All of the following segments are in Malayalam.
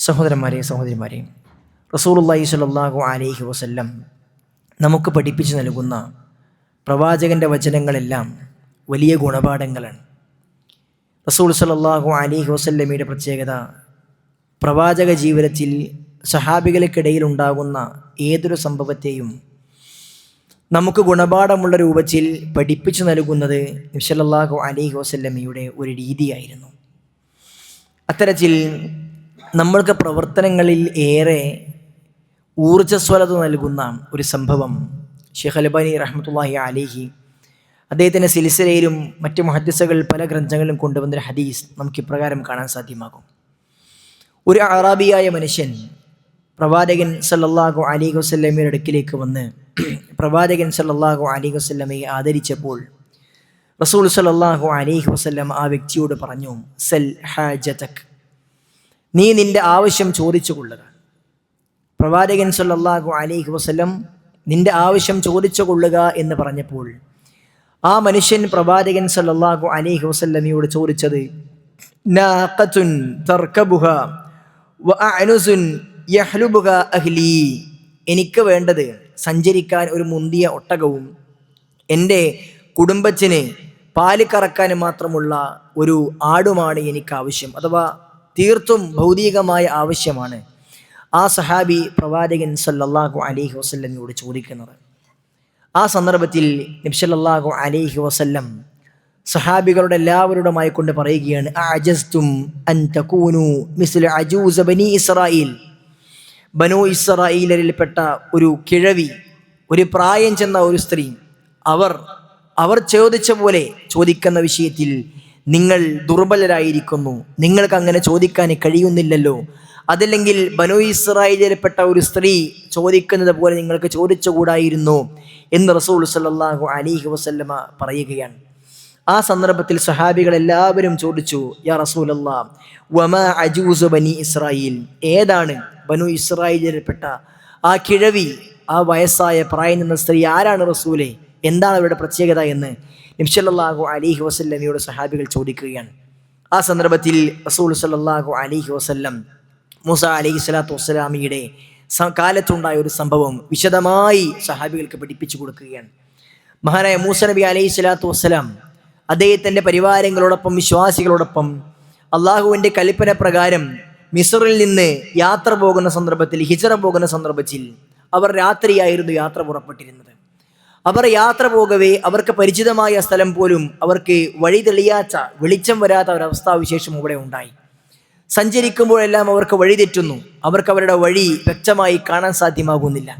സഹോദരന്മാരെ, സഹോദരിമാരെ, റസൂലുള്ളാഹി സ്വല്ലല്ലാഹു അലൈഹി വസല്ലം നമുക്ക് പഠിപ്പിച്ചു നൽകുന്ന പ്രവാചകൻ്റെ വചനങ്ങളെല്ലാം വലിയ ഗുണപാഠങ്ങളാണ്. റസൂൽ സ്വല്ലല്ലാഹു അലൈഹി വസല്ലമയുടെ പ്രത്യേകത, പ്രവാചക ജീവിതത്തിൽ സഹാബികൾക്കിടയിൽ ഉണ്ടാകുന്ന ഏതൊരു സംഭവത്തെയും നമുക്ക് ഗുണപാഠമുള്ള രൂപത്തിൽ പഠിപ്പിച്ചു നൽകുന്നത് നബി സല്ലല്ലാഹു അലൈഹി വസല്ലമയുടെ ഒരു രീതിയായിരുന്നു. അത്തരത്തിൽ നമ്മൾക്ക് പ്രവർത്തനങ്ങളിൽ ഏറെ ഊർജ്ജസ്വലത നൽകുന്ന ഒരു സംഭവം ഷെയ്ഖ് അൽബാനി റഹ്മത്തുള്ളാഹി അലൈഹി അദ്ദേഹത്തിൻ്റെ സിൽസിലയിലും മറ്റ് മുഹദ്ദിസുകൾ പല ഗ്രന്ഥങ്ങളിലും കൊണ്ടുവന്നൊരു ഹദീസ് നമുക്ക് ഇപ്രകാരം കാണാൻ സാധ്യമാകും. ഒരു അറാബിയായ മനുഷ്യൻ പ്രവാചകൻ സല്ലല്ലാഹു അലൈഹി വസല്ലമയുടെ അടുക്കിലേക്ക് വന്ന് പ്രവാചകൻ സല്ലല്ലാഹു അലൈഹി വസല്ലമയെ ആദരിച്ചപ്പോൾ റസൂൽ സല്ലല്ലാഹു അലൈഹി വസല്ലം ആ വ്യക്തിയോട് പറഞ്ഞു, സൽ ഹാജതക്, നീ നിൻ്റെ ആവശ്യം ചോദിച്ചു കൊള്ളുക. പ്രവാചകൻ സല്ലല്ലാഹു അലൈഹി വസല്ലം നിൻ്റെ ആവശ്യം ചോദിച്ചു കൊള്ളുക എന്ന് പറഞ്ഞപ്പോൾ ആ മനുഷ്യൻ പ്രവാചകൻ സല്ലല്ലാഹു അലൈഹി വസല്ലമയോട് ചോദിച്ചത്, നാഖത്തുൻ തർകബുഹ വഅനുസുൻ യഹ്ലുബുഹ അഹ്ലി, എനിക്ക് വേണ്ടത് സഞ്ചരിക്കാൻ ഒരു മുന്തിയ ഒട്ടകവും എൻ്റെ കുടുംബത്തിന് പാല് കറക്കാൻ മാത്രമുള്ള ഒരു ആടുമാണ് എനിക്ക് ആവശ്യം, അഥവാ തീർത്തും ഭൗതികമായ ആവശ്യമാണ് ആ സഹാബി പ്രവാചകൻ സല്ലല്ലാഹു അലൈഹി വസല്ലമയോട് ചോദിക്കുന്നത്. ആ സന്ദർഭത്തിൽ നബി സല്ലല്ലാഹു അലൈഹി വസല്ലം സഹാബികളുടെ എല്ലാവരോടുമായി കൊണ്ട് പറയുകയാണ്, അഅജസ്തും അൻ തകൂനു മിസ്ല അജൂസ ബനി ഇസ്രായീൽ, ബനു ഇസ്രായീലിൽപ്പെട്ട ഒരു കിഴവി, ഒരു പ്രായം ചെന്ന ഒരു സ്ത്രീ, അവർ ചോദിച്ച പോലെ ചോദിക്കുന്ന വിഷയത്തിൽ നിങ്ങൾ ദുർബലരായിരിക്കുന്നു, നിങ്ങൾക്ക് അങ്ങനെ ചോദിക്കാൻ കഴിയുന്നില്ലല്ലോ, അതല്ലെങ്കിൽ ബനു ഇസ്രായേലിൽപ്പെട്ട ഒരു സ്ത്രീ ചോദിക്കുന്നത് പോലെ നിങ്ങൾക്ക് ചോദിച്ചുകൂടായിരുന്നു എന്ന് റസൂൽ സല്ലല്ലാഹു അലൈഹി വസല്ലമ പറയുകയാണ്. ആ സന്ദർഭത്തിൽ സഹാബികൾ എല്ലാവരും ചോദിച്ചു, യാ റസൂലല്ലാഹ് വമാ അജൂസു ബനി ഇസ്രായേൽ, ഏതാണ് ബനു ഇസ്രായേലിൽപ്പെട്ട ആ കിഴവി, ആ വയസ്സായ പ്രായം ചെന്ന സ്ത്രീ ആരാണ് റസൂലെ, എന്താണ് അവരുടെ പ്രത്യേകത എന്ന് നബി സല്ലല്ലാഹു അലൈഹി വസല്ലമയോട് സഹാബികൾ ചോദിക്കുകയാണ്. ആ സന്ദർഭത്തിൽ റസൂൽ സല്ലല്ലാഹു അലൈഹി വസല്ലം മൂസ അലൈഹി സ്വലാത്തു വസ്സലാമിയുടെ കാലത്തുണ്ടായ ഒരു സംഭവം വിശദമായി സഹാബികൾക്ക് പഠിപ്പിച്ചു കൊടുക്കുകയാണ്. മഹാനായ മൂസ നബി അലൈഹി സ്വലാത്തു വസ്സലാം അദ്ദേഹത്തിൻ്റെ പരിവാരങ്ങളോടൊപ്പം വിശ്വാസികളോടൊപ്പം അള്ളാഹുവിൻ്റെ കൽപ്പന പ്രകാരം മിസ്റിൽ നിന്ന് യാത്ര പോകുന്ന സന്ദർഭത്തിൽ, ഹിജ്റ പോകുന്ന സന്ദർഭത്തിൽ അവർ രാത്രിയായിരുന്നു യാത്ര പുറപ്പെട്ടിരുന്നത്. അവർ യാത്ര പോകവേ അവർക്ക് പരിചിതമായ സ്ഥലം പോലും അവർക്ക് വഴി തെളിയാത്ത, വെളിച്ചം വരാത്ത ഒരവസ്ഥാവിശേഷം ഇവിടെ ഉണ്ടായി. സഞ്ചരിക്കുമ്പോഴെല്ലാം അവർക്ക് വഴി തെറ്റുന്നു, അവർക്ക് അവരുടെ വഴി വ്യക്തമായി കാണാൻ സാധ്യമാകുന്നില്ല.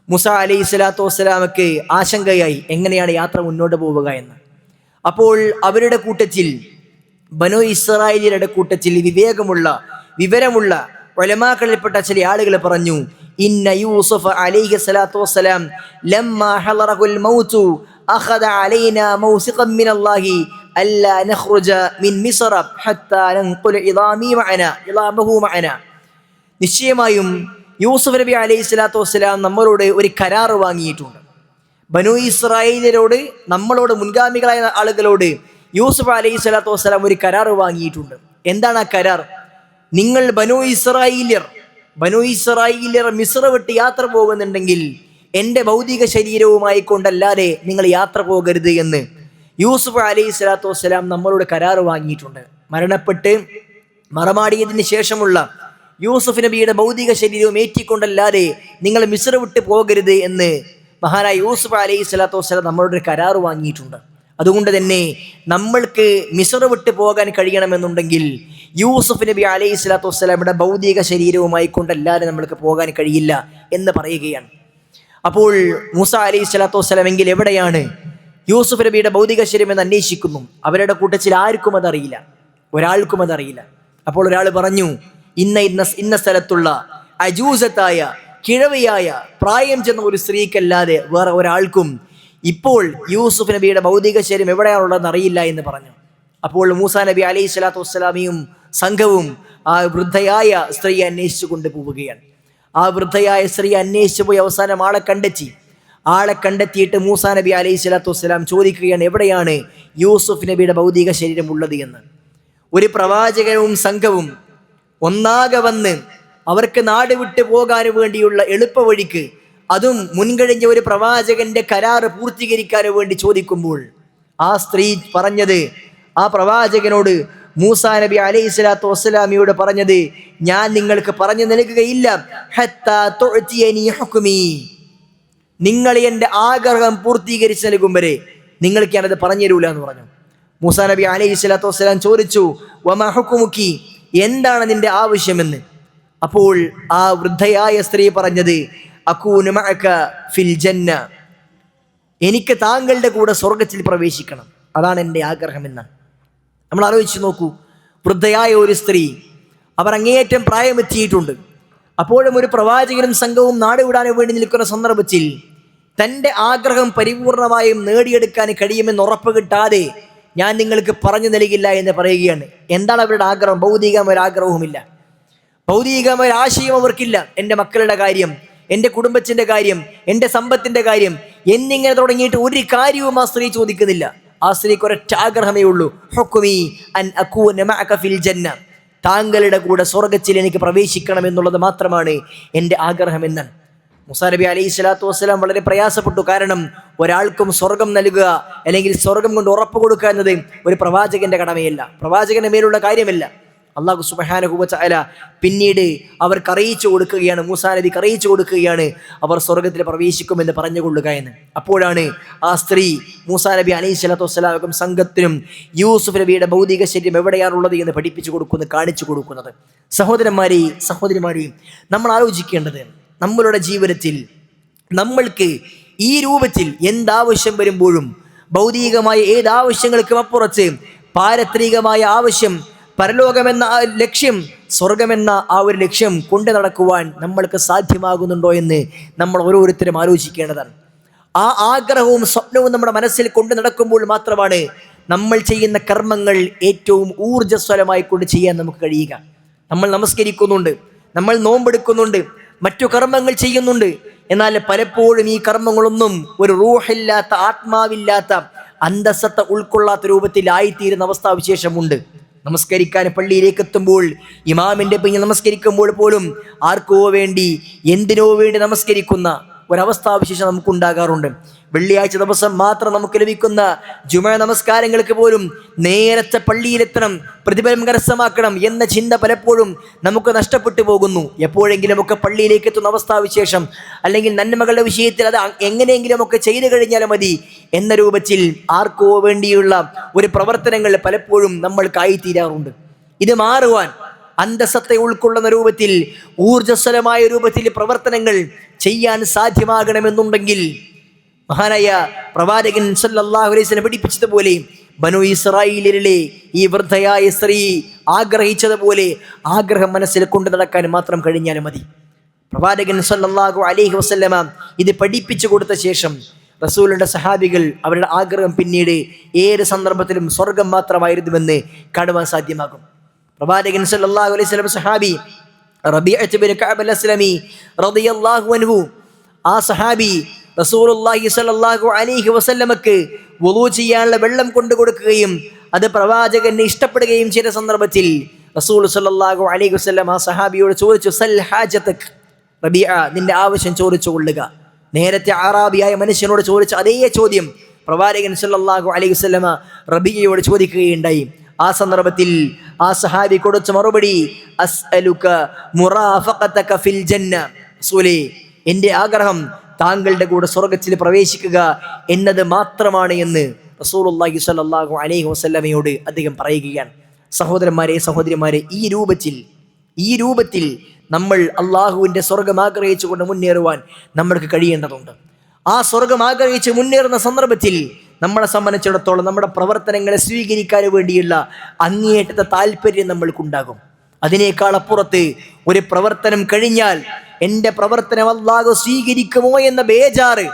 മൂസ അലൈഹി സ്വലാത്തു വസ്സലാമക്ക് ആശങ്കയായി എങ്ങനെയാണ് യാത്ര മുന്നോട്ട് പോവുക എന്ന്. അപ്പോൾ അവരുടെ കൂട്ടത്തിൽ, ബനു ഇസ്രായേലിയുടെ കൂട്ടത്തിൽ വിവരമുള്ള ഉലമാക്കളിൽപ്പെട്ട ചില ആളുകൾ പറഞ്ഞു, ഇന്ന യൂസുഫ അലൈഹി സ്വലാത്തു വസ്സലാം ലമ്മാ ഹളറഹുൽ മൗതു അഖദ അലൈനാ മൗസിഖൻ മിനല്ലാഹി അല്ലാ നഖ്റുജ മിൻ മിസ്റ ഹത്താ നൻഖുല ഇളാമഹു മഅന. നിശ്ചയമായും യൂസുഫ് നബി അലൈഹി സ്വലാത്തു വസ്സലാം നമ്മളോട് ഒരു കരാർ വാങ്ങിയിട്ടുണ്ട്. ബനു ഇസ്രായേലിനോട്, നമ്മളോട് മുൻഗാമികളായ ആളുകളോട് യൂസുഫ് അലൈഹി സ്വലാത്തു വസ്സലാം ഒരു കരാർ വാങ്ങിയിട്ടുണ്ട്. എന്താണ് ആ കരാർ? നിങ്ങൾ ബനു ഇസ്രായേലിയർ മിസ്ർ വിട്ട് യാത്ര പോകുന്നുണ്ടെങ്കിൽ എൻ്റെ ഭൗതിക ശരീരവുമായി കൊണ്ടല്ലാതെ നിങ്ങൾ യാത്ര പോകരുത് എന്ന് യൂസുഫ് അലൈഹി സ്വലാത്തു വസ്സലാം നമ്മളോട് കരാർ വാങ്ങിയിട്ടുണ്ട്. മരണപ്പെട്ട് മറമാടിയതിന് ശേഷമുള്ള യൂസുഫ് നബിയുടെ ഭൗതിക ശരീരവും ഏറ്റിക്കൊണ്ടല്ലാതെ നിങ്ങൾ മിസ്ർ വിട്ട് പോകരുത് എന്ന് മഹാനായ യൂസുഫ് അലൈഹി സ്വലാത്തു വസ്സലാം നമ്മളോട് കരാർ വാങ്ങിയിട്ടുണ്ട്. അതുകൊണ്ട് തന്നെ നമ്മൾക്ക് മിസ്ർ വിട്ട് പോകാൻ കഴിയണമെന്നുണ്ടെങ്കിൽ യൂസുഫ് നബി അലൈഹി സ്വലാത്തു വസ്സലാമിയുടെ ഭൗതിക ശരീരവുമായി കൊണ്ടല്ലാതെ നമ്മൾക്ക് പോകാൻ കഴിയില്ല എന്ന് പറയുകയാണ്. അപ്പോൾ മൂസ അലൈഹി സ്വലാത്തു വസ്സലാം എങ്കിൽ എവിടെയാണ് യൂസുഫ് നബിയുടെ ഭൗതിക ശരീരം എന്ന് അന്വേഷിക്കുന്നു. അവരുടെ കൂട്ടത്തിൽ ആർക്കും അതറിയില്ല, ഒരാൾക്കും അതറിയില്ല. അപ്പോൾ ഒരാൾ പറഞ്ഞു, ഇന്ന സ്ഥലത്തുള്ള അജൂസത്തായ, കിഴവിയായ, പ്രായം ചെന്ന ഒരു സ്ത്രീക്കല്ലാതെ വേറെ ഒരാൾക്കും ഇപ്പോൾ യൂസുഫ് നബിയുടെ ഭൗതിക ശരീരം എവിടെയാണുള്ളതെന്ന് അറിയില്ല എന്ന് പറഞ്ഞു. അപ്പോൾ മൂസ നബി അലൈഹി സ്വലാത്തു വസ്സലാമിയും സംഘവും ആ വൃദ്ധയായ സ്ത്രീയെ അന്വേഷിച്ചു കൊണ്ടുപോവുകയാണ്. ആ വൃദ്ധയായ സ്ത്രീ അന്വേഷിച്ചു പോയി അവസാനം ആളെ കണ്ടെത്തിയിട്ട് മൂസ നബി അലൈഹി സ്വലാത്തു വസ്സലാം ചോദിക്കുകയാണ്, എവിടെയാണ് യൂസുഫ് നബിയുടെ ഭൗതിക ശരീരം ഉള്ളത് എന്ന്. ഒരു പ്രവാചകനും സംഘവും ഒന്നാകെ വന്ന് അവർക്ക് നാട് വിട്ടു പോകാൻ വേണ്ടിയുള്ള എളുപ്പവഴിക്ക്, അതും മുൻകഴിഞ്ഞ ഒരു പ്രവാചകന്റെ കരാറ് പൂർത്തീകരിക്കാൻ വേണ്ടി ചോദിക്കുമ്പോൾ ആ സ്ത്രീ പറഞ്ഞത്, ആ പ്രവാചകനോട് മൂസാ നബി അലൈഹി സ്വലാത്തു വസ്സലാമിയോട് പറഞ്ഞത്, ഞാൻ നിങ്ങൾക്ക് പറഞ്ഞു നൽകുകയില്ല ഹത്താ തുഅ്തിയനി ഹുക്മി, നിങ്ങൾ എൻ്റെ ആഗ്രഹം പൂർത്തീകരിച്ച് നൽകും വരെ നിങ്ങൾക്ക് ഞാനത് പറഞ്ഞു തരൂല എന്ന് പറഞ്ഞു. മൂസാ നബി അലൈഹി സ്വലാത്തു വസ്സലാം ചോദിച്ചു, വമാ ഹുക്മുക്കി, എന്താണ് നിന്റെ ആവശ്യമെന്ന്. അപ്പോൾ ആ വൃദ്ധയായ സ്ത്രീ പറഞ്ഞത്, അകൂനു മഅക ഫിൽ ജന്ന, എനിക്ക് താങ്കളുടെ കൂടെ സ്വർഗത്തിൽ പ്രവേശിക്കണം, അതാണ് എൻ്റെ ആഗ്രഹമെന്നാണ്. നമ്മൾ ആലോചിച്ച് നോക്കൂ, വൃദ്ധയായ ഒരു സ്ത്രീ, അവർ അങ്ങേയറ്റം പ്രായമെത്തിയിട്ടുണ്ട്. അപ്പോഴും ഒരു പ്രവാചകനും സംഘവും നാട് വിടാൻ വേണ്ടി നിൽക്കുന്ന സന്ദർഭത്തിൽ തൻ്റെ ആഗ്രഹം പരിപൂർണമായും നേടിയെടുക്കാൻ കഴിയുമെന്ന് ഉറപ്പ് കിട്ടാതെ ഞാൻ നിങ്ങൾക്ക് പറഞ്ഞു നൽകില്ല എന്ന് പറയുകയാണ്. എന്താണ് അവരുടെ ആഗ്രഹം? ഭൗതികമായ ഒരു ആഗ്രഹവുമില്ല, ഭൗതികമായ ആശയം അവർക്കില്ല. എൻ്റെ മക്കളുടെ കാര്യം, എൻ്റെ കുടുംബത്തിൻ്റെ കാര്യം, എൻ്റെ സമ്പത്തിൻ്റെ കാര്യം എന്നിങ്ങനെ തുടങ്ങിയിട്ട് ഒരു കാര്യവും ആ സ്ത്രീ ചോദിക്കുന്നില്ല. ആ സ്ത്രീക്ക് ഒരൊറ്റ ആഗ്രഹമേ ഉള്ളൂ, ഹുക്മി അൻ അകൂന മഅക ഫിൽ ജന്ന, താങ്കളുടെ കൂടെ സ്വർഗത്തിൽ എനിക്ക് പ്രവേശിക്കണം എന്നുള്ളത് മാത്രമാണ് എൻ്റെ ആഗ്രഹമെന്നാണ്. മൂസാ നബി അലൈഹി സ്വലാത്തു വസ്സലാം വളരെ പ്രയാസപ്പെട്ടു. കാരണം ഒരാൾക്കും സ്വർഗം നൽകുക അല്ലെങ്കിൽ സ്വർഗം കൊണ്ട് ഉറപ്പ് കൊടുക്കുക എന്നത് ഒരു പ്രവാചകന്റെ കടമയല്ല, പ്രവാചകന്റെ മേലുള്ള കാര്യമല്ല. അല്ലാഹു സുബ്ഹാനഹു വ തആല പിന്നീട് അവർക്ക് അറിയിച്ചു കൊടുക്കുകയാണ്, മൂസാ നബിക്ക് അറിയിച്ചു കൊടുക്കുകയാണ് അവർ സ്വർഗത്തിൽ പ്രവേശിക്കുമെന്ന് പറഞ്ഞുകൊള്ളുക എന്ന്. അപ്പോഴാണ് ആ സ്ത്രീ മൂസാ നബി അലൈഹി സ്വലാത്തു വസ്സലാമക്കും സംഘത്തിനും യൂസുഫ് നബിയുടെ ഭൗതിക ശരീരം എവിടെയാണുള്ളത് എന്ന് പഠിപ്പിച്ചു കൊടുക്കുന്നത്, കാണിച്ചു കൊടുക്കുന്നത്. സഹോദരിമാരെയും നമ്മൾ ആലോചിക്കേണ്ടത്, നമ്മളുടെ ജീവിതത്തിൽ നമ്മൾക്ക് ഈ രൂപത്തിൽ എന്താവശ്യം വരുമ്പോഴും ഭൗതികമായ ഏതാവശ്യങ്ങൾക്കും അപ്പുറത്ത് പാരത്രികമായ ആവശ്യം, പരലോകമെന്ന ലക്ഷ്യം, സ്വർഗമെന്ന ആ ഒരു ലക്ഷ്യം കൊണ്ടു നടക്കുവാൻ നമ്മൾക്ക് സാധ്യമാകുന്നുണ്ടോ എന്ന് നമ്മൾ ഓരോരുത്തരും ആലോചിക്കേണ്ടതാണ്. ആ ആഗ്രഹവും സ്വപ്നവും നമ്മുടെ മനസ്സിൽ കൊണ്ടു നടക്കുമ്പോൾ മാത്രമാണ് നമ്മൾ ചെയ്യുന്ന കർമ്മങ്ങൾ ഏറ്റവും ഊർജ്ജസ്വലമായി കൊണ്ട് ചെയ്യാൻ നമുക്ക് കഴിയുക. നമ്മൾ നമസ്കരിക്കുന്നുണ്ട്, നമ്മൾ നോമ്പെടുക്കുന്നുണ്ട്, മറ്റു കർമ്മങ്ങൾ ചെയ്യുന്നുണ്ട്. എന്നാൽ പലപ്പോഴും ഈ കർമ്മങ്ങളൊന്നും ഒരു റൂഹില്ലാത്ത, ആത്മാവില്ലാത്ത, അന്തസ്സത്ത ഉൾക്കൊള്ളാത്ത രൂപത്തിലായിത്തീരുന്ന അവസ്ഥാവിശേഷമുണ്ട്. നമസ്കരിക്കാൻ പള്ളിയിലേക്ക് എത്തുമ്പോൾ, ഇമാമിൻ്റെ പിന്നിൽ നമസ്കരിക്കുമ്പോൾ പോലും ആർക്കോ വേണ്ടി, എന്തിനോ വേണ്ടി നമസ്കരിക്കുന്ന ഒരവസ്ഥാവിശേഷം നമുക്കുണ്ടാകാറുണ്ട്. വെള്ളിയാഴ്ച ദിവസം മാത്രം നമുക്ക് ലഭിക്കുന്ന ജുമഅ നമസ്കാരങ്ങൾക്ക് പോലും നേരത്തെ പള്ളിയിലെത്തണം, പ്രതിഫലം കരസ്ഥമാക്കണം എന്ന ചിന്ത പലപ്പോഴും നമുക്ക് നഷ്ടപ്പെട്ടു പോകുന്നു. എപ്പോഴെങ്കിലുമൊക്കെ പള്ളിയിലേക്ക് എത്തുന്ന അവസ്ഥാവിശേഷം, അല്ലെങ്കിൽ നന്മകളുടെ വിഷയത്തിൽ അത് എങ്ങനെയെങ്കിലുമൊക്കെ ചെയ്തു കഴിഞ്ഞാൽ മതി എന്ന രൂപത്തിൽ ആർക്കോ വേണ്ടിയുള്ള ഒരു പ്രവർത്തനങ്ങൾ പലപ്പോഴും നമ്മൾക്കായിത്തീരാറുണ്ട്. ഇത് മാറുവാൻ, അന്തസ്സത്തെ ഉൾക്കൊള്ളുന്ന രൂപത്തിൽ, ഊർജ്ജസ്വലമായ രൂപത്തിൽ പ്രവർത്തനങ്ങൾ ചെയ്യാൻ സാധ്യമാകണമെന്നുണ്ടെങ്കിൽ മഹാനായ പ്രവാചകൻ സല്ലല്ലാഹു അലൈഹി വസല്ലം പഠിപ്പിച്ചതുപോലെ ബനു ഇസ്രായേലിലെ ഈ വൃദ്ധയായ സ്ത്രീ ആഗ്രഹിച്ചതുപോലെ ആഗ്രഹം മനസ്സിൽ കൊണ്ടു നടക്കാൻ മാത്രം കഴിഞ്ഞാൽ മതി. പ്രവാചകൻ സല്ലല്ലാഹു അലൈഹി വസല്ലമ ഇത് പഠിപ്പിച്ചു കൊടുത്ത ശേഷം റസൂലുള്ളാഹിയുടെ സഹാബികൾ അവരുടെ ആഗ്രഹം പിന്നീട് ഏത് സന്ദർഭത്തിലും സ്വർഗം മാത്രമായിരുന്നുവെന്ന് കാണുവാൻ സാധ്യമാകും. പ്രവാചകൻ സല്ലല്ലാഹു അലൈഹി വസല്ലം സഹാബി റബീഅത്ത് ബിൻ കഅബ് അൽ-അസ്ലമി റളിയല്ലാഹു അൻഹു, ആ സഹാബി റസൂലുള്ളാഹി സ്വല്ലല്ലാഹു അലൈഹി വസല്ലമക്ക് വുളൂ ചെയ്യാനുള്ള വെള്ളം കൊണ്ടു കൊടുക്കുകയും അത് പ്രവാചകന് ഇഷ്ടപ്പെടുകയും ചെയ്ത സന്ദർഭത്തിൽ റസൂൽ സ്വല്ലല്ലാഹു അലൈഹി വസല്ലം ആ സഹാബിയോട് ചോദിച്ചു, സൽ ഹാജതക്, റബീഅ നിന്റെ ആവശ്യം ചോദിച്ചു കൊള്ളുക. നേരത്തെ അറാബിയായ മനുഷ്യനോട് ചോദിച്ച അതേ ചോദ്യം പ്രവാചകൻ സല്ലല്ലാഹു അലൈഹി വസല്ലമ റബീഅയോട് ചോദിക്കുകയുണ്ടായി. ആ സന്ദർഭത്തിൽ ആ സഹാബി കൊടുത്ത മറുപടി, അസ്അലുക മുറാഫഖതക ഫിൽ ജന്ന, റസൂലേ എൻ്റെ ആഗ്രഹം താങ്കളുടെ കൂടെ സ്വർഗത്തിൽ പ്രവേശിക്കുക എന്നത് മാത്രമാണ് എന്ന് റസൂലുള്ളാഹി സ്വല്ലല്ലാഹു അലൈഹി വസല്ലമയോട് അദ്ദേഹം പറയുകയാണ്. സഹോദരിമാരെ, ഈ രൂപത്തിൽ നമ്മൾ അള്ളാഹുവിൻ്റെ സ്വർഗം ആഗ്രഹിച്ചുകൊണ്ട് മുന്നേറുവാൻ നമ്മൾക്ക് കഴിയേണ്ടതുണ്ട്. ആ സ്വർഗം ആഗ്രഹിച്ച് മുന്നേറുന്ന സന്ദർഭത്തിൽ നമ്മളെ സംബന്ധിച്ചിടത്തോളം നമ്മുടെ പ്രവർത്തനങ്ങളെ സ്വീകരിക്കാൻ വേണ്ടിയുള്ള അങ്ങേയറ്റത്തെ താല്പര്യം നമ്മൾക്കുണ്ടാകും. അതിനേക്കാൾ അപ്പുറത്ത് ഒരു പ്രവർത്തനം കഴിഞ്ഞാൽ എൻ്റെ പ്രവർത്തനം അല്ലാഹു സ്വീകരിക്കുമോ എന്ന ബേജാറ്,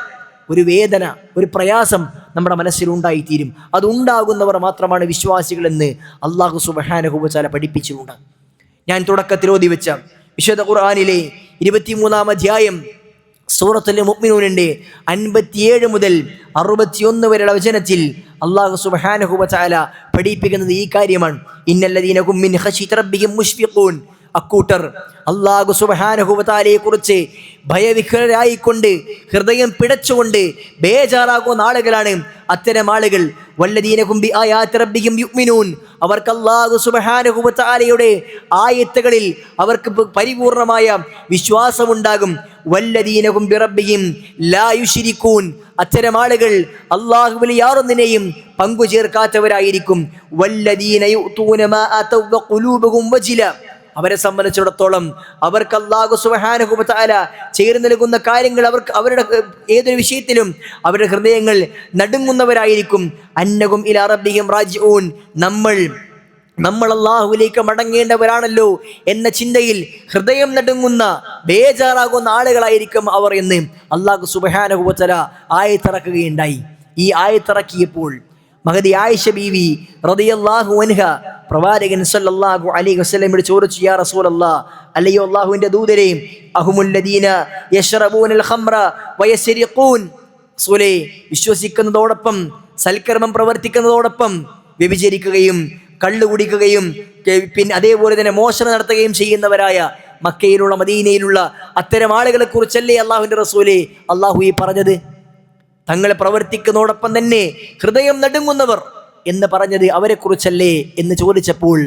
ഒരു വേദന, ഒരു പ്രയാസം നമ്മുടെ മനസ്സിലുണ്ടായിത്തീരും. അതുണ്ടാകുന്നവർ മാത്രമാണ് വിശ്വാസികളെന്ന് അല്ലാഹു സുബ്ഹാനഹു വ തആല പഠിപ്പിച്ചിട്ടുണ്ട്. ഞാൻ തുടക്കത്തിൽ ഓതി വെച്ച വിശുദ്ധ ഖുർആനിലെ 23-ാം അധ്യായം സൂറത്തുൽ മുഅ്മിനൂനിന്റെ 57 മുതൽ 61 വരെയുള്ള വചനത്തിൽ അല്ലാഹു സുബ്ഹാനഹു വ തആല പഠിപ്പിക്കുന്നത് ഈ കാര്യമാണ്. ഇന്നല്ലദീന ഹും മിൻ ഖശിയത്തി റബ്ബിഹിം മുശ്ഫിഖൂൻ, അക്കൂട്ടർ അല്ലാഹു സുബ്ഹാനഹു വ തആലയെ കുറിച്ച് ഭയവിഹ്വലരായിക്കൊണ്ട് ഹൃദയം പിടച്ചുകൊണ്ട് ബേജാറാകുന്ന ആളുകളാണ് അത്തരം ആളുകൾ. വല്ലദീനഹും ബിആയാതി റബ്ബിഹിം യുഅ്മിനൂൻ, അവർക്ക് അല്ലാഹു സുബ്ഹാനഹു വ തആലയുടെ ആയത്തുകളിൽ അവർക്ക് പരിപൂർണമായ വിശ്വാസമുണ്ടാകും. വല്ലദീനഹും ബിറബ്ബിഹിം ലാ യുശ്രികൂൻ, അത്തരം ആളുകൾ അല്ലാഹുവിൽ യാതൊന്നിനെയും പങ്കു ചേർക്കാത്തവരായിരിക്കും. വല്ലദീന യുഅ്തൂന മാ അതൗ വഖുലൂബുഹും വജില, അവരെ സംബന്ധിച്ചിടത്തോളം അവർക്ക് അല്ലാഹു സുബ്ഹാനഹു വ തആല ചേർന്ന് നൽകുന്ന കാര്യങ്ങൾ അവരുടെ ഏതൊരു വിഷയത്തിലും അവരുടെ ഹൃദയങ്ങൾ നടുങ്ങുന്നവരായിരിക്കും. അന്നഹും ഇലാ റബ്ബിഹിം റാജിഊൻ, നമ്മൾ അല്ലാഹുവിലേക്ക് മടങ്ങേണ്ടവരാണല്ലോ എന്ന ചിന്തയിൽ ഹൃദയം നടുങ്ങുന്ന ബേജാറാകുന്ന ആളുകളായിരിക്കും അവർ എന്ന് അല്ലാഹു സുബ്ഹാനഹു വ തആല ആയത്തിറക്കുകയുണ്ടായി. ഈ ആയത്തിറക്കിയപ്പോൾ മഹദി ആയിഷ ബീവി റളിയല്ലാഹു അൻഹ പ്രവാചകൻ സല്ലല്ലാഹു അലൈഹി വസല്ലമയോട് ചോദിച്ചു, യാ റസൂലല്ലാഹ്, അല്ലയോ അല്ലാഹുവിന്റെ ദൂതരേ, അഹുമുല്ലദീന യശ്റബൂനൽ ഖംറ വയസ്രിഖൂൻ, റസൂലേ, വിശ്വസിക്കുന്നതോടൊപ്പം സൽക്കർമ്മം പ്രവർത്തിക്കുന്നതോടൊപ്പം വ്യഭിചരിക്കുകയും കള്ളു കുടിക്കുകയും പിന്നെ അതേപോലെ തന്നെ മോഷണം നടത്തുകയും ചെയ്യുന്നവരായ മക്കയിലുള്ള മദീനയിലുള്ള അത്തരം ആളുകളെ കുറിച്ചല്ലേ അല്ലാഹുവിന്റെ റസൂലേ അല്ലാഹു ഈ പറഞ്ഞത്? തങ്ങളെ പ്രവർത്തിക്കുന്നതോടൊപ്പം തന്നെ ഹൃദയം നടുങ്ങുന്നവർ എന്ന് പറഞ്ഞത് അവരെ കുറിച്ചല്ലേ എന്ന് ചോദിച്ചപ്പോൾ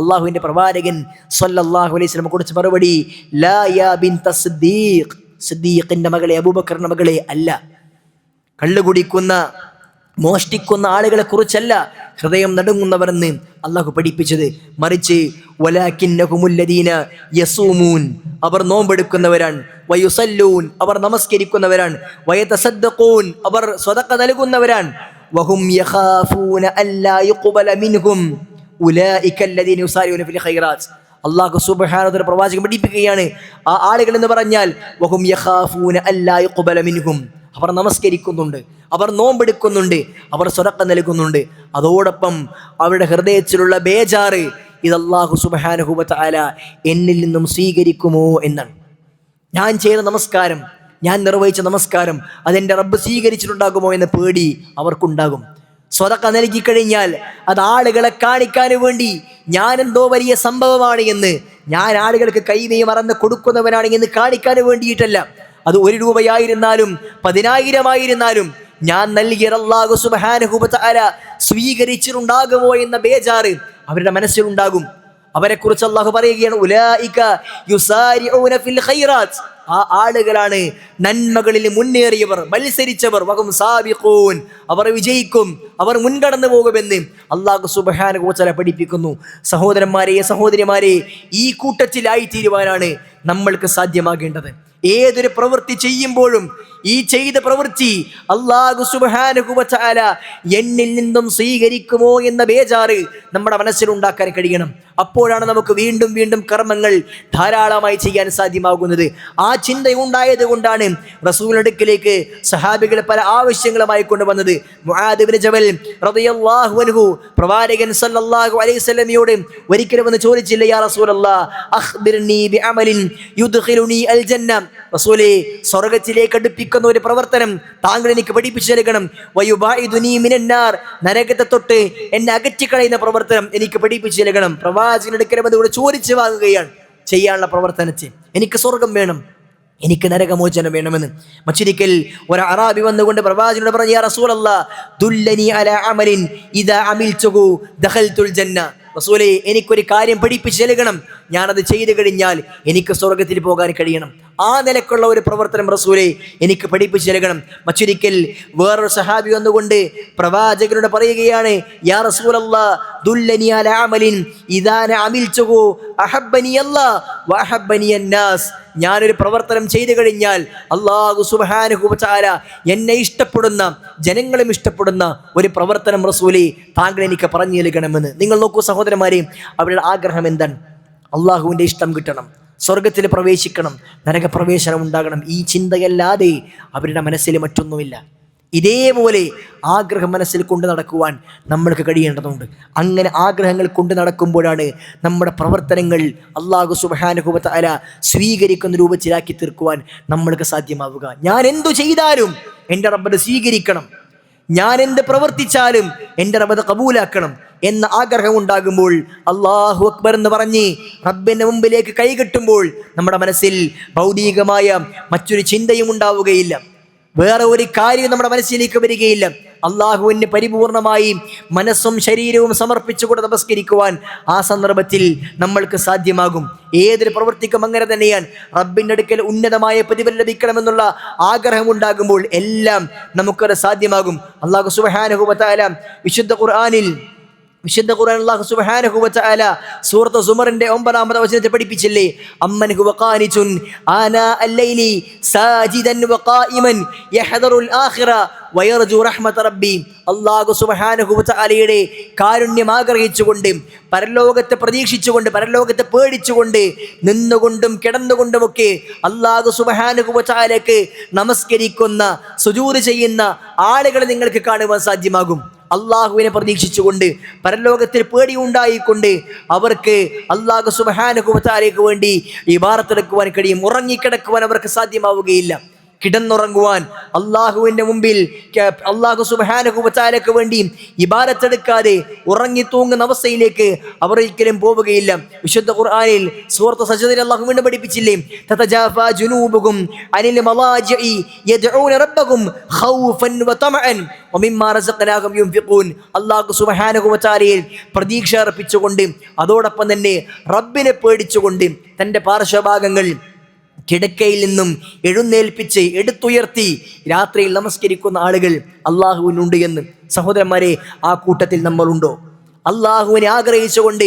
അള്ളാഹുവിന്റെ പ്രവാചകൻ സ്വല്ലല്ലാഹു അലൈഹി വസല്ലം കൊടുത്ത മറുപടി, ലാ യാ ബിൻത സിദ്ദീഖ്, സിദ്ദീഖിന്റെ മകളെ, അബൂബക്കറിന്റെ മകളെ അല്ല. കള്ളുകുടിക്കുന്ന മോഷ്ടിക്കുന്ന ആളുകളെ കുറിച്ചല്ല ഹൃദയം നടുങ്ങുന്നവരെന്ന് അള്ളാഹു പഠിപ്പിച്ചത്. മറിച്ച് വലാകിന്നഹുമുല്ലദീന യസൂമൂൻ, അവർ നോമ്പെടുക്കുന്നവരാണ്, വയുസല്ലൂൻ, അവർ നമസ്കരിക്കുന്നവരാണ്, വയതസദ്ദഖൂൻ, അവർ സ്വതക്ക നൽകുന്നവരാണ്, വഹും യഖാഫൂന അല്ലാ യുഖ്ബല മിൻഹും ഉലൈക അല്ലദീന യുസാരിഊന ഫിൽ ഖൈറാത്ത്. അല്ലാഹു സുബ്ഹാനഹു വ തആല പ്രവാചകൻ പഠിപ്പിക്കുകയാണ്, ആ ആളുകൾ എന്ന് പറഞ്ഞാൽ വഹും യഖാഫൂന അല്ലാ യുഖ്ബല മിൻഹും, അവർ നമസ്കരിക്കുന്നുണ്ട്, അവർ നോമ്പെടുക്കുന്നുണ്ട്, അവർ സ്വതക്ക നൽകുന്നുണ്ട്, അതോടൊപ്പം അവരുടെ ഹൃദയത്തിലുള്ള ബേജാറ് ഇത് അല്ലാഹു സുബ്ഹാനഹു വ തആല എന്നിൽ നിന്നും സ്വീകരിക്കുമോ എന്നാണ്. ഞാൻ ചെയ്ത നമസ്കാരം, ഞാൻ നിർവഹിച്ച നമസ്കാരം അതെൻ്റെ റബ്ബ് സ്വീകരിച്ചിട്ടുണ്ടാകുമോ എന്ന പേടി അവർക്കുണ്ടാകും. സ്വതക്ക നൽകിക്കഴിഞ്ഞാൽ അത് ആളുകളെ കാണിക്കാൻ വേണ്ടി ഞാൻ എന്തോ വലിയ സംഭവമാണ് എന്ന്, ഞാൻ ആളുകൾക്ക് കൈമേ മറന്ന് കൊടുക്കുന്നവനാണ് എന്ന് കാണിക്കാൻ വേണ്ടിയിട്ടല്ല. അത് 1 രൂപയായിരുന്നാലും 10,000 ഞാൻ നൽകിയ അല്ലാഹു സുബ്ഹാനഹു വ തആല സ്വീകരിച്ചിട്ടുണ്ടാകുമോ എന്ന ബേജാറ് അവരുടെ മനസ്സിലുണ്ടാകും. അവരെ കുറിച്ച് അല്ലാഹു പറയുകയാണ്, ഉലൈക യുസാരിഊന ഫിൽ ഖൈറാത്ത്, ആ ആളുകളാണ് നന്മകളിൽ മുന്നേറിയവർ, മത്സരിച്ചവർ, വഹും സാബിഖൂൻ, അവർ വിജയിക്കും, അവർ മുൻകടന്നു പോകുമെന്ന് അല്ലാഹു സുബ്ഹാനഹു വ തആല പഠിപ്പിക്കുന്നു. സഹോദരന്മാരെ, സഹോദരിമാരെ, ഈ കൂട്ടത്തിലായി തീരുവാനാണ് നമ്മൾക്ക് സാധ്യമാകേണ്ടത്. ഏതൊരു പ്രവൃത്തി ചെയ്യുമ്പോഴും ഈ ചെയ്ത പ്രവൃത്തി അല്ലാഹു സുബ്ഹാനഹു വ തആല എന്നിൽ നിന്നും സ്വീകരിക്കുമോ എന്ന ബേജാറ് നമ്മുടെ മനസ്സിലുണ്ടാക്കാൻ കഴിയണം. അപ്പോഴാണ് നമുക്ക് വീണ്ടും വീണ്ടും കർമ്മങ്ങൾ ധാരാളമായി ചെയ്യാൻ സാധ്യമാകുന്നത്. ആ ചിന്തയുണ്ടായത് കൊണ്ടാണ് റസൂലിന്റെ അടുക്കലേക്ക് സഹാബികൾ പല ആവശ്യങ്ങളുമായി കൊണ്ടുവന്നത്. മുആദ് ഇബ്നു ജബൽ റളിയല്ലാഹു അൻഹു പ്രവാചകൻ സല്ലല്ലാഹു അലൈഹി വസല്ലമയോട് ഒരിക്കലും വന്ന് ചോദിച്ചില്ല, യാ റസൂലല്ലാഹ്, അഖ്ബിർനി ബിഅമലിൻ യുദ്ഖിലുനി അൽ ജന്ന, റസൂലേ, സ്വർഗ്ഗത്തിലേക്ക് അടുപ്പിക്കുന്ന ഒരു പ്രവർത്തനം താങ്കൾ എനിക്ക് പഠിപ്പിച്ചു നൽകണം. വയുബാഇദുനി മിനന്നാർ, നരകത്തെ തൊട്ട് എന്നെ അകറ്റിക്കളയുന്ന പ്രവർത്തനം എനിക്ക് പഠിപ്പിച്ചു നൽകണം. പ്രവാചകന്റെ അടുക്കൽ വന്ന് ചോദിച്ചു വാങ്ങുകയാണ് ചെയ്യാനുള്ള പ്രവർത്തനത്തെ, എനിക്ക് സ്വർഗം വേണം, എനിക്ക് നരകമോചനം വേണമെന്ന്. മറ്റൊരിക്കൽ ഒരു അറാബി വന്നുകൊണ്ട് പ്രവാചകനോട് പറഞ്ഞു, യാ റസൂലല്ലാഹ്, ദുല്ലനി അലാ അമലിൻ ഇദാ അമിൽതുഹു ദഖൽതുൽ ജന്ന, റസൂലേ, എനിക്കൊരു കാര്യം പഠിപ്പിച്ച് നൽകണം, ഞാനത് ചെയ്തു കഴിഞ്ഞാൽ എനിക്ക് സ്വർഗത്തിൽ പോകാൻ കഴിയണം. ആ നിലക്കുള്ള ഒരു പ്രവർത്തനം റസൂലേ എനിക്ക് പഠിപ്പിച്ച് നൽകണം. മറ്റൊരിക്കൽ വേറൊരു സഹാബി വന്നുകൊണ്ട് പ്രവാചകനോട് പറയുകയാണ്, യാ റസൂലല്ലാഹ്, ദുല്ലനി അലാ അമലിൻ ഇദാ അമിൽതുഹു അഹബ്ബനി അല്ലാഹ് വഅഹബ്ബനി അന്നാസ്, ഞാനൊരു പ്രവർത്തനം ചെയ്തു കഴിഞ്ഞാൽ അല്ലാഹു സുബ്ഹാനഹു വ തആല എന്നെ ഇഷ്ടപ്പെടുന്ന, ജനങ്ങളും ഇഷ്ടപ്പെടുന്ന ഒരു പ്രവർത്തനം റസൂലേ താങ്കൾ എനിക്ക് പറഞ്ഞു നൽകണമെന്ന്. നിങ്ങൾ നോക്കൂ സഹോദരന്മാരെ, അവരുടെ ആഗ്രഹം എന്താണ്? അള്ളാഹുവിൻ്റെ ഇഷ്ടം കിട്ടണം, സ്വർഗത്തിൽ പ്രവേശിക്കണം, നരകപ്രവേശനം ഉണ്ടാകണം. ഈ ചിന്തയല്ലാതെ അവരുടെ മനസ്സിൽ മറ്റൊന്നുമില്ല. ഇതേപോലെ ആഗ്രഹം മനസ്സിൽ കൊണ്ട് നടക്കുവാൻ നമ്മൾക്ക് കഴിയേണ്ടതുണ്ട്. അങ്ങനെ ആഗ്രഹങ്ങൾ കൊണ്ട് നടക്കുമ്പോഴാണ് നമ്മുടെ പ്രവർത്തനങ്ങൾ അല്ലാഹു സുബ്ഹാനഹു വ തആല സ്വീകരിക്കുന്ന രൂപത്തിലാക്കി തീർക്കുവാൻ നമ്മൾക്ക് സാധ്യമാവുക. ഞാൻ എന്തു ചെയ്താലും എൻ്റെ റബ്ബിനെ സ്വീകരിക്കണം, ഞാൻ എന്ത് പ്രവർത്തിച്ചാലും എൻ്റെ റബ്ബ് അത് കബൂലാക്കണം എന്ന ആഗ്രഹം ഉണ്ടാകുമ്പോൾ അല്ലാഹു അക്ബർ എന്ന് പറഞ്ഞ് റബ്ബിന്റെ മുമ്പിലേക്ക് കൈകെട്ടുമ്പോൾ നമ്മുടെ മനസ്സിൽ ഭൗതികമായ മറ്റൊരു ചിന്തയും ഉണ്ടാവുകയില്ല, വേറെ ഒരു കാര്യം നമ്മുടെ മനസ്സിലേക്ക് വരികയില്ല. അള്ളാഹുവിന് പരിപൂർണമായി മനസ്സും ശരീരവും സമർപ്പിച്ചുകൊണ്ട് നമസ്കരിക്കുവാൻ ആ സന്ദർഭത്തിൽ നമ്മൾക്ക് സാധ്യമാകും. ഏതൊരു പ്രവൃത്തിക്കും അങ്ങനെ തന്നെയാണ്. റബ്ബിൻ്റെ അടുക്കൽ ഉന്നതമായ പ്രതിഫലം ലഭിക്കണമെന്നുള്ള ആഗ്രഹം ഉണ്ടാകുമ്പോൾ എല്ലാം നമുക്കത് സാധ്യമാകും. അല്ലാഹു സുബ്ഹാനഹു വ തആല വിശുദ്ധ ഖുർആൻ അല്ലാഹു സുബ്ഹാനഹു വ തആല സൂറത്ത് സുമറിന്റെ 9-ാമത്തെ വചനത്തിൽ പഠിപ്പിച്ചില്ലേ, അമ്മൻ ഹുവ ഖാനിതുൻ ആനാ അൽ-ലൈലി സാജിദൻ വ ഖായിമൻ യഹ്ദറുൽ ആഖിറ വയർജു റഹ്മത റബ്ബി. അല്ലാഹു സുബ്ഹാനഹു വ തആലയുടെ കാരുണ്യം ആഗ്രഹിച്ചുകൊണ്ട്, പരലോകത്തെ പ്രതീക്ഷിച്ചുകൊണ്ട്, പരലോകത്തെ പേടിച്ചുകൊണ്ട്, നിന്നുകൊണ്ടും കിടന്നുകൊണ്ടുമൊക്കെ അല്ലാഹു സുബ്ഹാനഹു വ തആലയ്ക്ക് നമസ്കരിക്കുന്ന, സുജൂദ് ചെയ്യുന്ന ആളുകളെ നിങ്ങൾക്ക് കാണുവാൻ സാധ്യമാകും. അള്ളാഹുവിനെ പ്രതീക്ഷിച്ചുകൊണ്ട്, പരലോകത്തിൽ പേടിയുണ്ടായിക്കൊണ്ട് അവർക്ക് അല്ലാഹു സുബ്ഹാനഹു വ തആലയ്ക്ക് വേണ്ടി ഇബാദത്തെടുക്കുവാൻ കഴിയും. ഉറങ്ങിക്കിടക്കുവാൻ അവർക്ക് സാധ്യമാവുകയില്ല. കിടന്നുറങ്ങുവാൻ, അള്ളാഹുവിൻ്റെ മുമ്പിൽ അല്ലാഹു സുബ്ഹാനഹു വ തആലയ്ക്ക് വേണ്ടി ഇബാദത്തെടുക്കാതെ ഉറങ്ങി തൂങ്ങുന്ന അവസ്ഥയിലേക്ക് അവർ ഒരിക്കലും പോവുകയില്ല. വിശുദ്ധ ഖുർആനിൽ സൂറത്ത് സജ്ദയിൽ അല്ലാഹു വീണ്ടും പഠിപ്പിച്ചില്ലേ, തതജാഫാ ജുനൂബുഹും അനിൽ മളാജിഇ യദ്ഊന റബ്ബഹും ഖൗഫൻ വ തമഅൻ വമിമ്മാ റസഖ്നാഹും യുൻഫിഖൂൻ. അല്ലാഹു സുബ്ഹാനഹു വ തആലയിൽ പ്രതീക്ഷ അർപ്പിച്ചുകൊണ്ട്, അതോടൊപ്പം തന്നെ റബ്ബിനെ പേടിച്ചുകൊണ്ട് തൻ്റെ പാർശ്വഭാഗങ്ങൾ കിടക്കയിൽ നിന്നും എഴുന്നേൽപ്പിച്ച് എടുത്തുയർത്തി രാത്രിയിൽ നമസ്കരിക്കുന്ന ആളുകൾ അള്ളാഹുവിനുണ്ട് എന്ന്. സഹോദരന്മാരെ, ആ കൂട്ടത്തിൽ നമ്മളുണ്ടോ? അള്ളാഹുവിനെ ആഗ്രഹിച്ചുകൊണ്ട്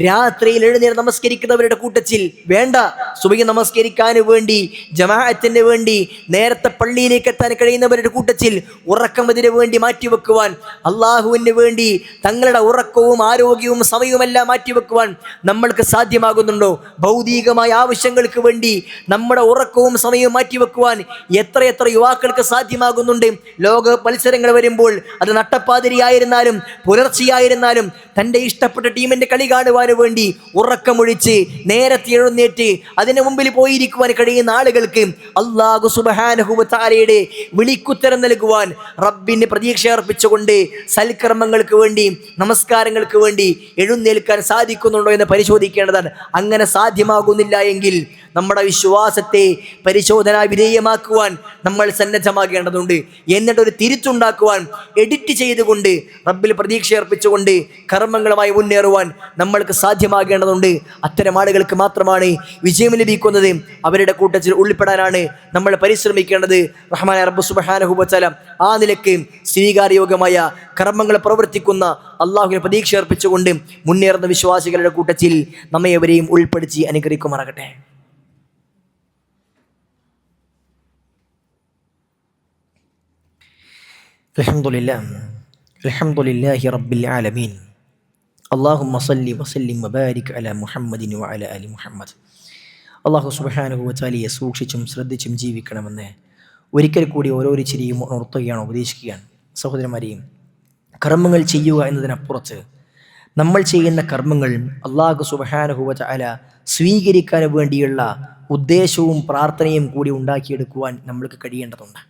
രാത്രിയിൽ എഴുന്നേറ്റ് നമസ്കരിക്കുന്നവരുടെ കൂട്ടത്തിൽ വേണ്ട, സുബഹി നമസ്കരിക്കാൻ വേണ്ടി, ജമാഅത്തിന് വേണ്ടി നേരത്തെ പള്ളിയിലേക്ക് എത്താൻ കഴിയുന്നവരുടെ കൂട്ടത്തിൽ ഉറക്കം അതിനു വേണ്ടി മാറ്റിവെക്കുവാൻ, അള്ളാഹുവിന് വേണ്ടി തങ്ങളുടെ ഉറക്കവും ആരോഗ്യവും സമയവുമെല്ലാം മാറ്റിവെക്കുവാൻ നമ്മൾക്ക് സാധ്യമാകുന്നുണ്ടോ? ഭൗതികമായ ആവശ്യങ്ങൾക്ക് വേണ്ടി നമ്മുടെ ഉറക്കവും സമയവും മാറ്റിവെക്കുവാൻ എത്രയെത്ര യുവാക്കൾക്ക് സാധ്യമാകുന്നുണ്ട്. ലോക മത്സരങ്ങൾ വരുമ്പോൾ അത് നട്ടപ്പാതിരിയായിരുന്നാലും പുലർച്ചയായിരുന്നാലും തൻ്റെ ഇഷ്ടപ്പെട്ട ടീമിന്റെ കളി കാണുവാൻ വേണ്ടി ഉറക്കമൊഴിച്ച് നേരത്തെ എഴുന്നേറ്റ് അതിന് മുമ്പിൽ പോയിരിക്കുവാൻ കഴിയുന്ന ആളുകൾക്ക് അല്ലാഹു സുബ്ഹാനഹു വ തആലയുടെ വിളിക്കുത്തരം നൽകുവാൻ റബ്ബിന് പ്രതീക്ഷ അർപ്പിച്ചുകൊണ്ട് സൽക്കർമ്മങ്ങൾക്ക് വേണ്ടി, നമസ്കാരങ്ങൾക്ക് വേണ്ടി എഴുന്നേൽക്കാൻ സാധിക്കുന്നുണ്ടോ എന്ന് പരിശോധിക്കേണ്ടതാണ്. അങ്ങനെ സാധ്യമാകുന്നില്ല എങ്കിൽ നമ്മുടെ വിശ്വാസത്തെ പരിശോധനാ വിധേയമാക്കുവാൻ നമ്മൾ സന്നദ്ധമാകേണ്ടതുണ്ട്. എന്നിട്ടൊരു തിരിച്ചുണ്ടാക്കുവാൻ എഡിറ്റ് ചെയ്തുകൊണ്ട് റബ്ബിൽ പ്രതീക്ഷ അർപ്പിച്ചുകൊണ്ട് കർമ്മങ്ങളുമായി മുന്നേറുവാൻ നമ്മൾക്ക് സാധ്യമാകേണ്ടതുണ്ട്. അത്തരം ആളുകൾക്ക് മാത്രമാണ് വിജയം ലഭിക്കുന്നത്. അവരുടെ കൂട്ടത്തിൽ ഉൾപ്പെടാനാണ് നമ്മൾ പരിശ്രമിക്കേണ്ടത്. റഹ്മാനായ റബ്ബ് സുബ്ഹാനഹു വ തആല ആ നിലയ്ക്ക് സ്വീകാര്യോഗ്യമായ കർമ്മങ്ങൾ പ്രവർത്തിക്കുന്ന അള്ളാഹുവിനെ പ്രതീക്ഷ അർപ്പിച്ചുകൊണ്ട് മുന്നേറുന്ന വിശ്വാസികളുടെ കൂട്ടത്തിൽ നമ്മെ എവരെയും ഉൾപ്പെടുത്തി അനുഗ്രഹിക്കുമാറാകട്ടെ. അൽഹംദുലില്ലാഹി റബ്ബിൽ ആലമീൻ. അല്ലാഹുമ്മ സല്ലി വസല്ലിം വബാരിക് അലാ മുഹമ്മദിൻ വഅലാ ആലി മുഹമ്മദ്. അല്ലാഹു സുബ്ഹാനഹു വ തആലയെ സൂക്ഷിച്ചും ശ്രദ്ധിച്ചും ജീവിക്കണമെന്ന് ഒരിക്കൽ കൂടി ഓരോരു ചിരിയും ഉണർത്തുകയാണ്, ഉപദേശിക്കുകയാണ്. സഹോദരന്മാരെയും, കർമ്മങ്ങൾ ചെയ്യുക എന്നതിനപ്പുറത്ത് നമ്മൾ ചെയ്യുന്ന കർമ്മങ്ങൾ അല്ലാഹു സുബ്ഹാനഹു വ തആല സ്വീകരിക്കാൻ വേണ്ടിയുള്ള ഉദ്ദേശവും പ്രാർത്ഥനയും കൂടി ഉണ്ടാക്കിയെടുക്കുവാൻ നമ്മൾക്ക് കഴിയേണ്ടതുണ്ട്.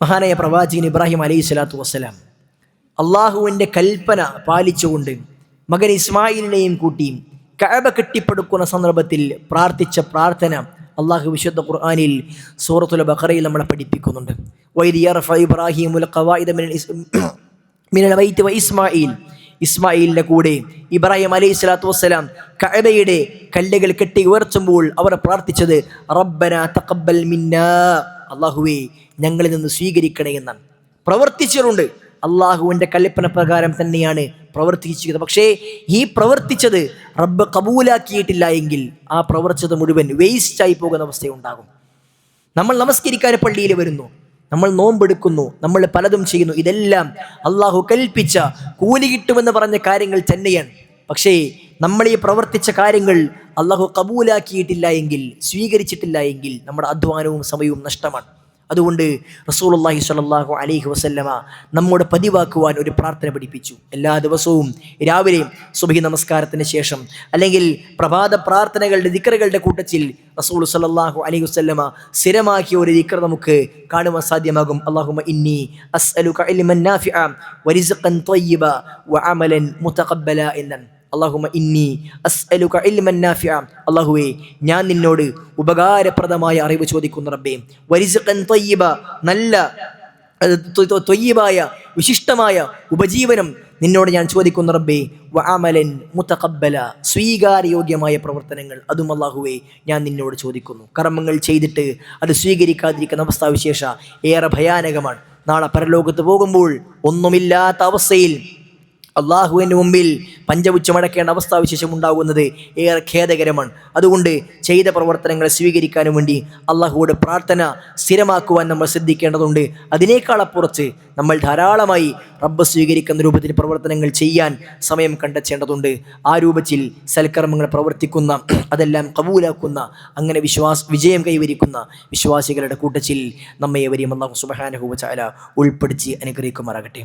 മഹാനായ പ്രവാചകൻ ഇബ്രാഹിം അലൈഹിസ്സലാത്തു വസ്സലാം അള്ളാഹുവിൻ്റെ കൽപ്പന പാലിച്ചുകൊണ്ട് മകൻ ഇസ്മായിലിനെയും കൂട്ടി കഅബ കെട്ടിപ്പടുക്കുന്ന സന്ദർഭത്തിൽ പ്രാർത്ഥിച്ച പ്രാർത്ഥന അള്ളാഹു വിശുദ്ധ ഖുർആനിൽ സൂറത്തുൽ ബഖറയിൽ നമ്മളെ പഠിപ്പിക്കുന്നുണ്ട്. വഇദ് യർഫഉ ഇബ്രാഹീമുൽ ഖവാഇദ മിനൽ ബൈത്തി വ ഇസ്മായിൽ. ഇസ്മായിലിൻ്റെ കൂടെ ഇബ്രാഹിം അലൈഹിസ്സലാത്തു വസ്സലാം കഅബയുടെ കല്ലുകൾ കെട്ടി ഉയർത്തുമ്പോൾ അവർ പ്രാർത്ഥിച്ചത് റബ്ബനാ തഖബ്ബൽ മിന്നാ, അള്ളാഹുവേ ഞങ്ങളിൽ നിന്ന് സ്വീകരിക്കണേ എന്നാണ്. പ്രവർത്തിച്ചിട്ടുണ്ട്, അള്ളാഹുവിൻ്റെ കൽപ്പന പ്രകാരം തന്നെയാണ് പ്രവർത്തിച്ചത്. പക്ഷേ ഈ പ്രവർത്തിച്ചത് റബ്ബ് കബൂലാക്കിയിട്ടില്ല എങ്കിൽ ആ പ്രവർത്തിച്ചത് മുഴുവൻ വേസ്റ്റായി പോകുന്ന അവസ്ഥയുണ്ടാകും. നമ്മൾ നമസ്കരിക്കാൻ പള്ളിയിൽ വരുന്നു, നമ്മൾ നോമ്പെടുക്കുന്നു, നമ്മൾ പലതും ചെയ്യുന്നു, ഇതെല്ലാം അള്ളാഹു കൽപ്പിച്ച കൂലി കിട്ടുമെന്ന് പറഞ്ഞ കാര്യങ്ങൾ തന്നെയാണ്. പക്ഷേ നമ്മൾ ഈ പ്രവർത്തിച്ച കാര്യങ്ങൾ അള്ളാഹു കബൂലാക്കിയിട്ടില്ല എങ്കിൽ, സ്വീകരിച്ചിട്ടില്ല എങ്കിൽ നമ്മുടെ അധ്വാനവും സമയവും നഷ്ടമാണ്. അതുകൊണ്ട് റസൂലുള്ളാഹി സ്വല്ലല്ലാഹു അലൈഹി വസല്ലമ നമ്മോട് പതിവാക്കുവാൻ ഒരു പ്രാർത്ഥന പഠിപ്പിച്ചു. എല്ലാ ദിവസവും രാവിലെ സുബ്ഹി നമസ്കാരത്തിന് ശേഷം അല്ലെങ്കിൽ പ്രഭാത പ്രാർത്ഥനകളുടെ ദിക്റുകളുടെ കൂട്ടത്തിൽ റസൂൽ സ്വല്ലല്ലാഹു അലൈഹി വസല്ലമ സ്ഥിരമാക്കിയ ഒരു ദിക്ർ നമുക്ക് കാണുവാൻ സാധ്യമാകും. അല്ലാഹുമ്മ ഇന്നി അസ്അലുക ഇൽമൻ നാഫിഅ വറിസ്ഖൻ ത്വയ്യിബ വഅമലൻ മുതഖബ്ബല എന്ന അല്ലാഹുമ്മ ഇന്നി അസ്അലുക ഇൽമൻ നാഫിഅ, അല്ലാഹുവേ ഞാൻ നിന്നോട് ഉപകാരപ്രദമായ അറിവ് ചോദിക്കുന്നു റബ്ബേ. വരിസ്ഖൻ ത്വയ്യിബ, നല്ല ത്വയ്യിബായ വിശിഷ്ടമായ ഉപജീവനം നിന്നോട് ഞാൻ ചോദിക്കുന്നു റബ്ബേ. വഅമലൻ മുതഖബ്ബല, സ്വീകാര്യോഗ്യമായ പ്രവർത്തനങ്ങൾ അതും അല്ലാഹുവേ ഞാൻ നിന്നോട് ചോദിക്കുന്നു. കർമ്മങ്ങൾ ചെയ്തിട്ട് അത് സ്വീകരിക്കാതിരിക്കുന്ന അവസ്ഥാവിശേഷ ഏറെ ഭയാനകമാണ്. നാളെ പരലോകത്ത് പോകുമ്പോൾ ഒന്നുമില്ലാത്ത അവസ്ഥയിൽ അള്ളാഹുവിൻ്റെ മുമ്പിൽ പഞ്ചപുച്ഛമടക്കേണ്ട അവസ്ഥാവിശേഷം ഉണ്ടാകുന്നത് ഏറെ ഖേദകരമാണ്. അതുകൊണ്ട് ചെയ്ത പ്രവർത്തനങ്ങളെ സ്വീകരിക്കാനും വേണ്ടി അള്ളാഹുവോട് പ്രാർത്ഥന സ്ഥിരമാക്കുവാൻ നമ്മൾ ശ്രദ്ധിക്കേണ്ടതുണ്ട്. അതിനേക്കാൾ അപ്പുറത്ത് നമ്മൾ ധാരാളമായി റബ്ബ് സ്വീകരിക്കുന്ന രൂപത്തിൽ പ്രവർത്തനങ്ങൾ ചെയ്യാൻ സമയം കണ്ടെത്തേണ്ടതുണ്ട്. ആ രൂപത്തിൽ സൽക്കർമ്മങ്ങൾ പ്രവർത്തിക്കുന്ന, അതെല്ലാം കബൂലാക്കുന്ന, അങ്ങനെ വിജയം കൈവരിക്കുന്ന വിശ്വാസികളുടെ കൂട്ടത്തിൽ നമ്മെ ഏവരെയും അല്ലാഹു സുബ്ഹാനഹു വ തആല ഉൾപ്പെടുത്തി അനുഗ്രഹിക്കുമാറാകട്ടെ.